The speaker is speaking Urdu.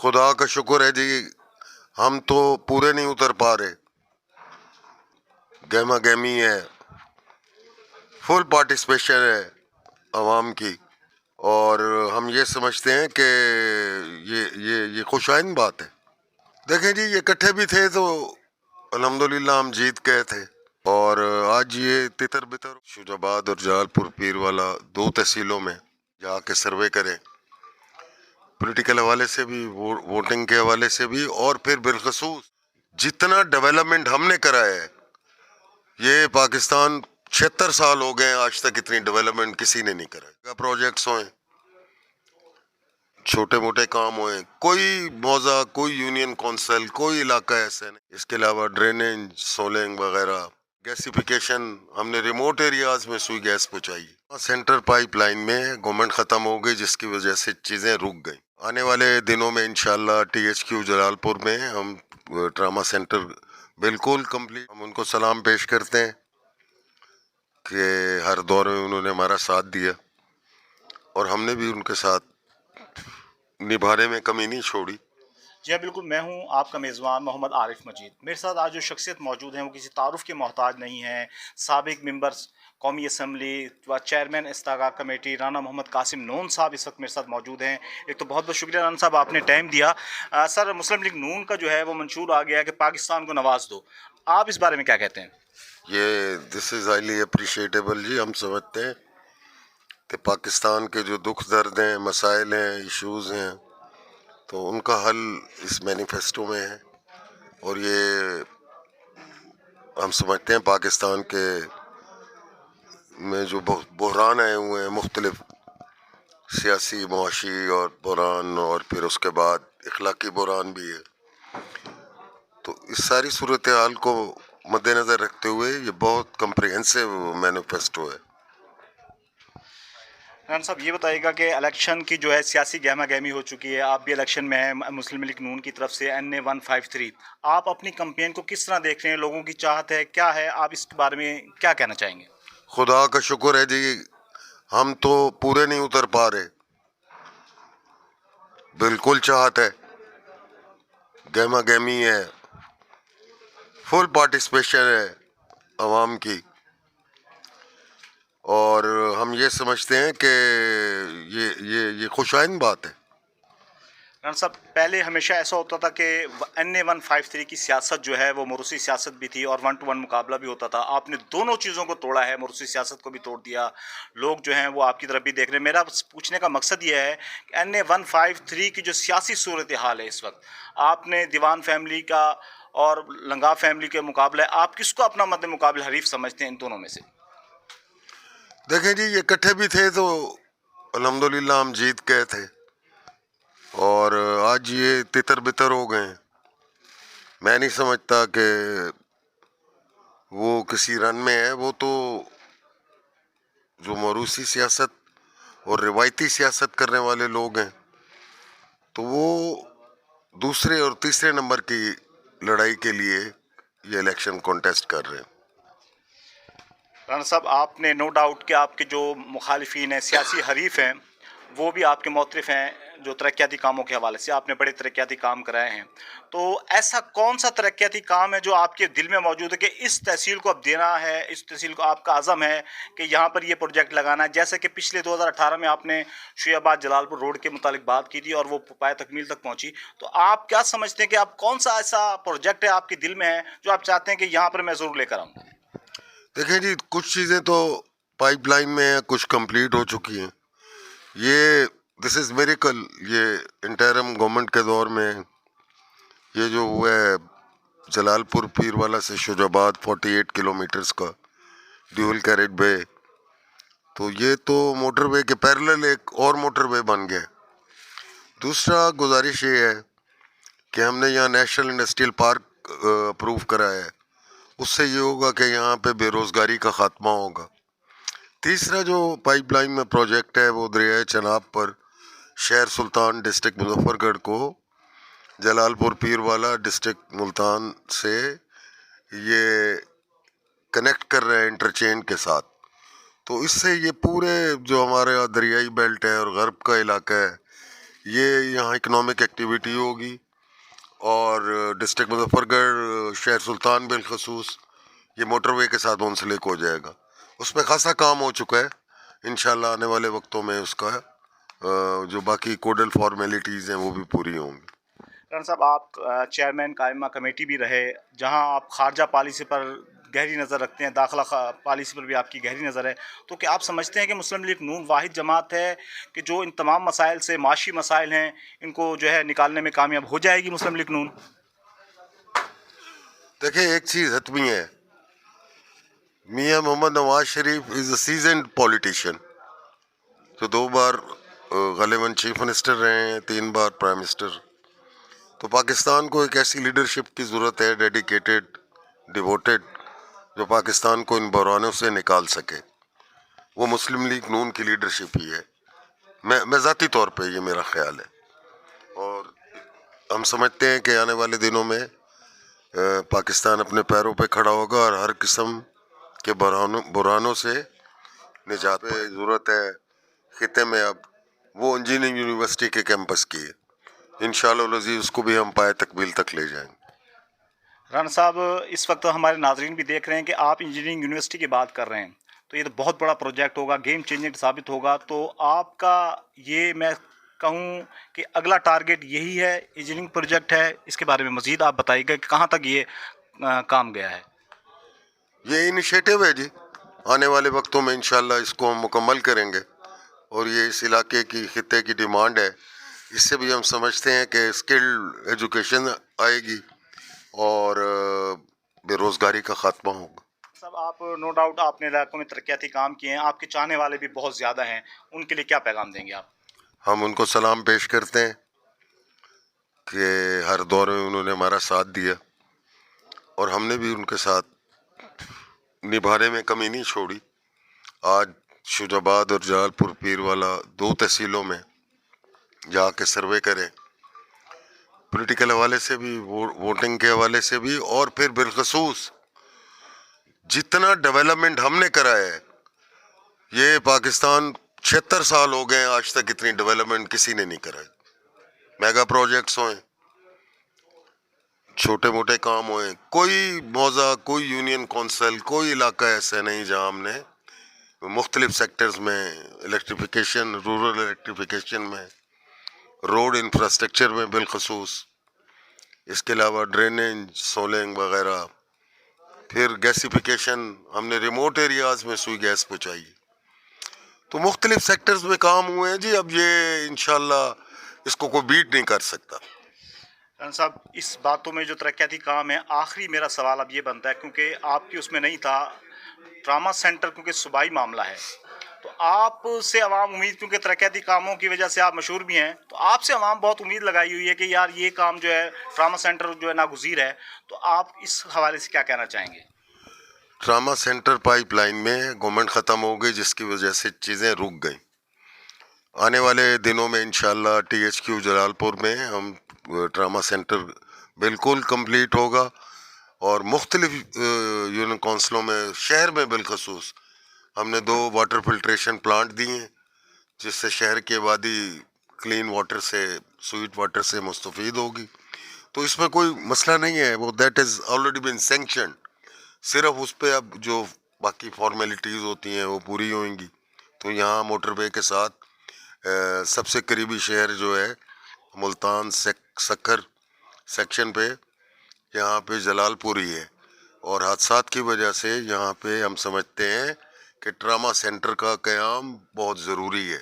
خدا کا شکر ہے جی، ہم تو پورے نہیں اتر پا رہے. گہما گہمی ہے، فل پارٹیسپیشن ہے عوام کی، اور ہم یہ سمجھتے ہیں کہ یہ خوش آئند بات ہے. دیکھیں جی، یہ اکٹھے بھی تھے تو الحمدللہ ہم جیت گئے تھے، اور آج یہ تتر بتر شجاع آباد اور جلال پور پیر والا 2 تحصیلوں میں جا کے سروے کریں، پولیٹیکل حوالے سے بھی، ووٹنگ کے حوالے سے بھی، اور پھر بالخصوص جتنا ڈیولپمنٹ ہم نے کرا ہے. یہ پاکستان 76 سال ہو گئے ہیں، آج تک اتنی ڈیولپمنٹ کسی نے نہیں کرا. پروجیکٹس ہوئیں، چھوٹے موٹے کام ہوئے، کوئی موضع، کوئی یونین کونسل، کوئی علاقہ ایسا نہیں. اس کے علاوہ ڈرینیج، سولنگ وغیرہ، گیسیفیکیشن، ہم نے ریموٹ ایریاز میں سوئی گیس پہنچائی. سینٹر پائپ لائن میں گورنمنٹ ختم ہو گئی، جس کی وجہ سے چیزیں رک گئیں. آنے والے دنوں میں انشاءاللہ ٹی ایچ کیو جلال پور میں ہم ٹراما سینٹر بالکل کمپلیٹ. ہم ان کو سلام پیش کرتے ہیں کہ ہر دور میں انہوں نے ہمارا ساتھ دیا، اور ہم نے بھی ان کے ساتھ نبھانے میں کمی نہیں چھوڑی. جی بالکل، میں ہوں آپ کا میزبان محمد عارف مجید. میرے ساتھ آج جو شخصیت موجود ہیں وہ کسی تعارف کے محتاج نہیں ہیں. سابق ممبرز قومی اسمبلی و چیئرمین استغاثہ کمیٹی رانا محمد قاسم نون صاحب اس وقت میرے ساتھ موجود ہیں. ایک تو بہت بہت شکریہ رانا صاحب، آپ نے ٹائم دیا. سر، مسلم لیگ نون کا جو ہے وہ منشور آ گیا ہے کہ پاکستان کو نواز دو، آپ اس بارے میں کیا کہتے ہیں؟ یہ دس از ہائیلی اپریشیٹیبل جی. ہم سمجھتے ہیں کہ پاکستان کے جو دکھ درد ہیں، مسائل ہیں، ایشوز ہیں، تو ان کا حل اس مینیفیسٹو میں ہے. اور یہ ہم سمجھتے ہیں پاکستان کے میں جو بحران آئے ہوئے ہیں، مختلف سیاسی، معاشی اور بحران، اور پھر اس کے بعد اخلاقی بحران بھی ہے، تو اس ساری صورتحال کو مد نظر رکھتے ہوئے یہ بہت کمپریہنسو مینیفیسٹو ہے. ران صاحب، یہ بتائیے گا کہ الیکشن کی جو ہے سیاسی گہما گہمی ہو چکی ہے، آپ بھی الیکشن میں ہیں مسلم لیگ نون کی طرف سے NA 153. آپ اپنی کمپین کو کس طرح دیکھ رہے ہیں؟ لوگوں کی چاہت ہے کیا ہے؟ آپ اس کے بارے میں کیا کہنا چاہیں گے؟ خدا کا شکر ہے جی، ہم تو پورے نہیں اتر پا رہے. بالکل چاہت ہے، گہما گہمی ہے، فل پارٹیسپیشن ہے عوام کی، اور ہم یہ سمجھتے ہیں کہ یہ خوش آئند بات ہے. ران صاحب، پہلے ہمیشہ ایسا ہوتا تھا کہ NA 153 کی سیاست جو ہے وہ موروثی سیاست بھی تھی اور 1 to 1 مقابلہ بھی ہوتا تھا. آپ نے دونوں چیزوں کو توڑا ہے، موروثی سیاست کو بھی توڑ دیا. لوگ جو ہیں وہ آپ کی طرف بھی دیکھ رہے ہیں. میرا پوچھنے کا مقصد یہ ہے کہ NA 153 کی جو سیاسی صورتحال ہے اس وقت، آپ نے دیوان فیملی کا اور لنگا فیملی کے مقابلے، آپ کس کو اپنا مد مقابل حریف سمجھتے ہیں ان دونوں میں سے؟ دیکھیں جی، یہ اکٹھے بھی تھے تو الحمدللہ ہم جیت گئے تھے، اور آج یہ تتر بتر ہو گئے ہیں. میں نہیں سمجھتا کہ وہ کسی رن میں ہے. وہ تو جو موروثی سیاست اور روایتی سیاست کرنے والے لوگ ہیں، تو وہ دوسرے اور تیسرے نمبر کی لڑائی کے لیے یہ الیکشن کانٹیسٹ کر رہے ہیں. رانا صاحب، آپ نے نو ڈاؤٹ کہ آپ کے جو مخالفین ہیں، سیاسی حریف ہیں، وہ بھی آپ کے معترف ہیں. جو ترقیاتی کاموں کے حوالے سے آپ نے بڑے ترقیاتی کام کرائے ہیں، تو ایسا کون سا ترقیاتی کام ہے جو آپ کے دل میں موجود ہے کہ اس تحصیل کو اب دینا ہے، اس تحصیل کو آپ کا عزم ہے کہ یہاں پر یہ پروجیکٹ لگانا ہے؟ جیسے کہ پچھلے 2018 میں آپ نے شجاع آباد جلال پور روڈ کے متعلق بات کی تھی اور وہ پائے تکمیل تک پہنچی. تو آپ کیا سمجھتے ہیں کہ آپ کون سا ایسا پروجیکٹ ہے آپ کے دل میں ہے جو آپ چاہتے ہیں کہ یہاں پر میں ضرور لے کر آؤں؟ دیکھیں جی، کچھ چیزیں تو پائپ لائن میں ہیں، کچھ کمپلیٹ ہو چکی ہیں. یہ دس از میریکل. یہ انٹرم گورنمنٹ کے دور میں یہ جو ہوا ہے جلال پور پیر والا سے شجاع آباد 48 کلومیٹرز کا ڈیول کیریج وے، تو یہ تو موٹر وے کے پیرلل ایک اور موٹر وے بن گیا. دوسرا گزارش یہ ہے کہ ہم نے یہاں نیشنل انڈسٹریل پارک اپروو کرا ہے. اس سے یہ ہوگا کہ یہاں پہ بے روزگاری کا خاتمہ ہوگا. تیسرا جو پائپ لائن میں پروجیکٹ ہے وہ دریائے چناب پر شہر سلطان ڈسٹرکٹ مظفر گڑھ کو جلال پور پیر والا ڈسٹرکٹ ملتان سے یہ کنیکٹ کر رہے ہیں انٹرچینج کے ساتھ. تو اس سے یہ پورے جو ہمارے یہاں دریائی بیلٹ ہے اور غرب کا علاقہ ہے، یہ یہاں اکنامک ایکٹیویٹی ہوگی، اور ڈسٹرکٹ مظفر گڑھ شہر سلطان بالخصوص یہ موٹر وے کے ساتھ منسلک ہو جائے گا. اس پہ خاصا کام ہو چکا ہے. انشاءاللہ آنے والے وقتوں میں اس کا جو باقی کوڈل فارمیلٹیز ہیں وہ بھی پوری ہوں گی. رانا صاحب، آپ چیئرمین قائمہ کمیٹی بھی رہے، جہاں آپ خارجہ پالیسی پر گہری نظر رکھتے ہیں، داخلہ پالیسی پر بھی آپ کی گہری نظر ہے، تو کیا آپ سمجھتے ہیں کہ مسلم لیگ نون واحد جماعت ہے کہ جو ان تمام مسائل سے معاشی مسائل ہیں ان کو جو ہے نکالنے میں کامیاب ہو جائے گی مسلم لیگ نون؟ دیکھیں، ایک چیز حتمی ہے، میاں محمد نواز شریف از اے سیزنڈ پولیٹیشین، جو 2 بار غالباً چیف منسٹر رہے ہیں، 3 بار پرائم منسٹر. تو پاکستان کو ایک ایسی لیڈرشپ کی ضرورت ہے، ڈیڈیکیٹڈ، ڈیووٹڈ، جو پاکستان کو ان بحرانوں سے نکال سکے. وہ مسلم لیگ نون کی لیڈرشپ ہی ہے. میں ذاتی طور پہ یہ میرا خیال ہے، اور ہم سمجھتے ہیں کہ آنے والے دنوں میں پاکستان اپنے پیروں پہ کھڑا ہوگا، اور ہر قسم کے بحرانوں سے نجات پہ ضرورت ہے. خطے میں اب وہ انجینئرنگ یونیورسٹی کے کیمپس کی ہے، انشاءاللہ العزیز اس کو بھی ہم پائے تکمیل تک لے جائیں گے. رانا صاحب، اس وقت ہمارے ناظرین بھی دیکھ رہے ہیں کہ آپ انجینئرنگ یونیورسٹی کی بات کر رہے ہیں، تو یہ تو بہت بڑا پروجیکٹ ہوگا، گیم چینجنگ ثابت ہوگا. تو آپ کا یہ میں کہوں کہ اگلا ٹارگیٹ یہی ہے، انجینئرنگ پروجیکٹ ہے، اس کے بارے میں مزید آپ بتائیے گا کہ کہاں تک یہ کام گیا ہے؟ یہ انیشیٹو ہے جی، آنے والے وقتوں میں انشاءاللہ اس کو ہم مکمل کریں گے، اور یہ اس علاقے کی خطے کی ڈیمانڈ ہے. اس سے بھی ہم سمجھتے ہیں کہ اسکلڈ ایجوکیشن آئے گی، اور بے روزگاری کا خاتمہ ہوگا. صاحب، آپ نو ڈاؤٹ آپ نے علاقوں میں ترقیاتی کام کیے ہیں، آپ کے چاہنے والے بھی بہت زیادہ ہیں، ان کے لیے کیا پیغام دیں گے آپ؟ ہم ان کو سلام پیش کرتے ہیں کہ ہر دور میں انہوں نے ہمارا ساتھ دیا، اور ہم نے بھی ان کے ساتھ نبھانے میں کمی نہیں چھوڑی. آج شجاع آباد اور جلال پور پیر والا 2 تحصیلوں میں جا کے سروے کریں، پولیٹیکل حوالے سے بھی، ووٹنگ کے حوالے سے بھی، اور پھر بالخصوص جتنا ڈیولپمنٹ ہم نے کرایا ہے. یہ پاکستان 76 سال ہو گئے ہیں، آج تک اتنی ڈیولپمنٹ کسی نے نہیں کرائی. میگا پروجیکٹس ہوئیں، چھوٹے موٹے کام ہوئے، کوئی موضع، کوئی یونین کونسل، کوئی علاقہ ایسا نہیں جہاں ہم نے مختلف سیکٹرز میں، الیکٹریفیکیشن، رورل الیکٹریفیکیشن میں، روڈ انفراسٹرکچر میں بالخصوص، اس کے علاوہ ڈریننگ، سولنگ وغیرہ، پھر گیسیفیکیشن، ہم نے ریموٹ ایریاز میں سوئی گیس پہنچائی. تو مختلف سیکٹرز میں کام ہوئے ہیں جی. اب یہ انشاءاللہ اس کو کوئی بیٹ نہیں کر سکتا. رانا صاحب، اس باتوں میں جو ترقیاتی کام ہے، آخری میرا سوال اب یہ بنتا ہے، کیونکہ آپ کی اس میں نہیں تھا، ٹراما سینٹر کیونکہ صوبائی معاملہ ہے، تو آپ سے عوام امید، کیونکہ ترقیاتی کاموں کی وجہ سے آپ مشہور بھی ہیں، تو آپ سے عوام بہت امید لگائی ہوئی ہے کہ یار یہ کام جو ہے ٹراما سینٹر جو ہے ناگزیر ہے. تو آپ اس حوالے سے کیا کہنا چاہیں گے؟ ٹراما سینٹر پائپ لائن میں گورنمنٹ ختم ہو گئی، جس کی وجہ سے چیزیں رک گئیں. آنے والے دنوں میں انشاءاللہ ٹی ایچ کیو جلال پور میں ہم ٹراما سینٹر بالکل کمپلیٹ ہوگا، اور مختلف یونین کونسلوں میں، شہر میں بالخصوص ہم نے 2 واٹر فلٹریشن پلانٹ دیے ہیں، جس سے شہر کی آبادی کلین واٹر سے، سویٹ واٹر سے مستفید ہوگی. تو اس میں کوئی مسئلہ نہیں ہے، وہ that is already been sanctioned. صرف اس پہ اب جو باقی فارمیلٹیز ہوتی ہیں وہ پوری ہوئیں گی. تو یہاں موٹر وے کے ساتھ سب سے قریبی شہر جو ہے ملتان سکھر سیکشن پہ، یہاں پہ جلال پور ہی ہے، اور حادثات کی وجہ سے یہاں پہ ہم سمجھتے ہیں کہ ٹراما سینٹر کا قیام بہت ضروری ہے.